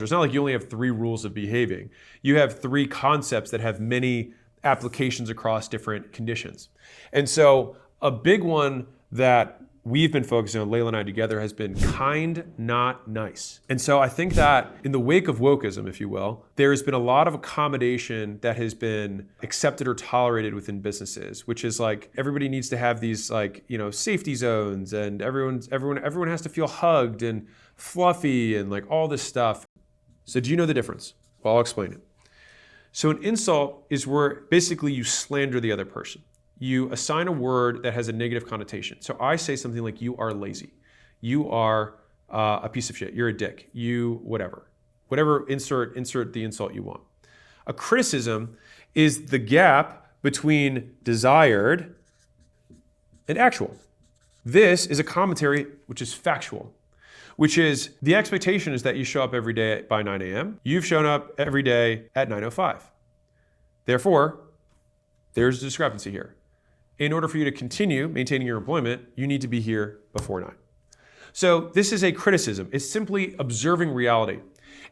It's not like you only have 3 rules of behaving. You have 3 concepts that have many applications across different conditions. And so a big one that we've been focusing on, Layla and I together, has been kind, not nice. And so I think that in the wake of wokeism, if you will, there's been a lot of accommodation that has been accepted or tolerated within businesses, which is like everybody needs to have these safety zones, and everyone has to feel hugged and fluffy and like all this stuff. So do you know the difference? Well, I'll explain it. So an insult is where basically you slander the other person. You assign a word that has a negative connotation. So I say something like, you are lazy. You are a piece of shit. You're a dick. You whatever. Insert the insult you want. A criticism is the gap between desired and actual. This is a commentary which is factual, which is the expectation is that you show up every day by 9 a.m. You've shown up every day at 9:05. Therefore, there's a discrepancy here. In order for you to continue maintaining your employment, you need to be here before 9. So this is a criticism. It's simply observing reality.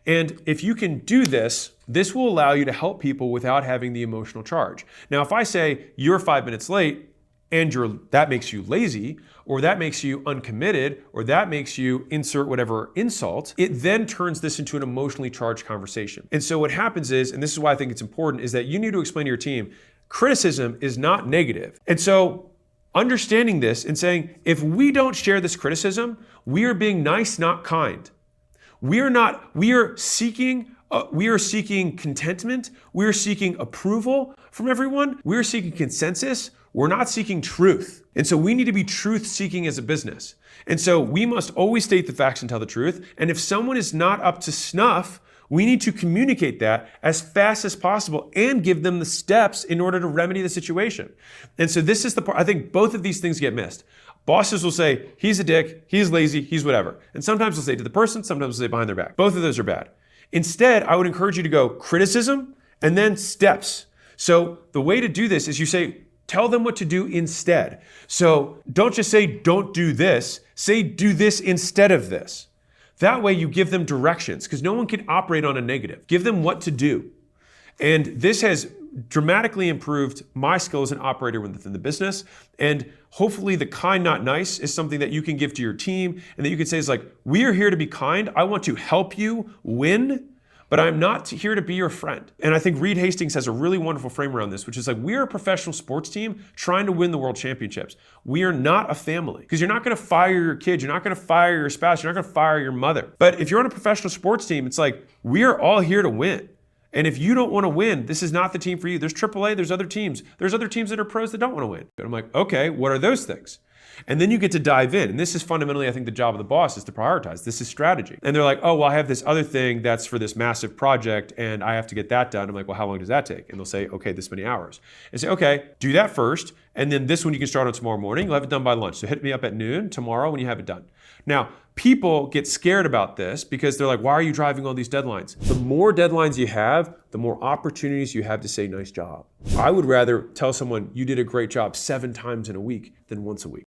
And if you can do this, this will allow you to help people without having the emotional charge. Now, if I say you're 5 minutes late and that makes you lazy, or that makes you uncommitted, or that makes you insert whatever insult, it then turns this into an emotionally charged conversation. And so what happens is, and this is why I think it's important, is that you need to explain to your team, criticism is not negative. And so understanding this and saying, if we don't share this criticism, we are being nice, not kind. We are seeking contentment. We are seeking approval from everyone. We are seeking consensus. We're not seeking truth. And so we need to be truth-seeking as a business. And so we must always state the facts and tell the truth. And if someone is not up to snuff, we need to communicate that as fast as possible and give them the steps in order to remedy the situation. And so this is the part, I think both of these things get missed. Bosses will say, he's a dick, he's lazy, he's whatever. And sometimes they'll say to the person, sometimes they'll say behind their back. Both of those are bad. Instead, I would encourage you to go criticism and then steps. So the way to do this is you say, tell them what to do instead. So don't just say, don't do this, say, do this instead of this. That way you give them directions, because no one can operate on a negative. Give them what to do. And this has dramatically improved my skill as an operator within the business. And hopefully the kind, not nice is something that you can give to your team and that you can say is like, we are here to be kind. I want to help you win, but I'm not here to be your friend. And I think Reed Hastings has a really wonderful frame around this, which is like, we're a professional sports team trying to win the world championships. We are not a family, because you're not gonna fire your kids, you're not gonna fire your spouse, you're not gonna fire your mother. But if you're on a professional sports team, it's like, we are all here to win. And if you don't wanna win, this is not the team for you. There's AAA, there's other teams. There's other teams that are pros that don't wanna win. And I'm like, okay, what are those things? And then you get to dive in. And this is fundamentally, I think, the job of the boss is to prioritize. This is strategy. And they're like, oh, well, I have this other thing that's for this massive project and I have to get that done. I'm like, well, how long does that take? And they'll say, okay, this many hours. And say, okay, do that first. And then this one you can start on tomorrow morning. You'll have it done by lunch. So hit me up at noon tomorrow when you have it done. Now, people get scared about this because they're like, why are you driving all these deadlines? The more deadlines you have, the more opportunities you have to say, nice job. I would rather tell someone you did a great job 7 times in a week than once a week.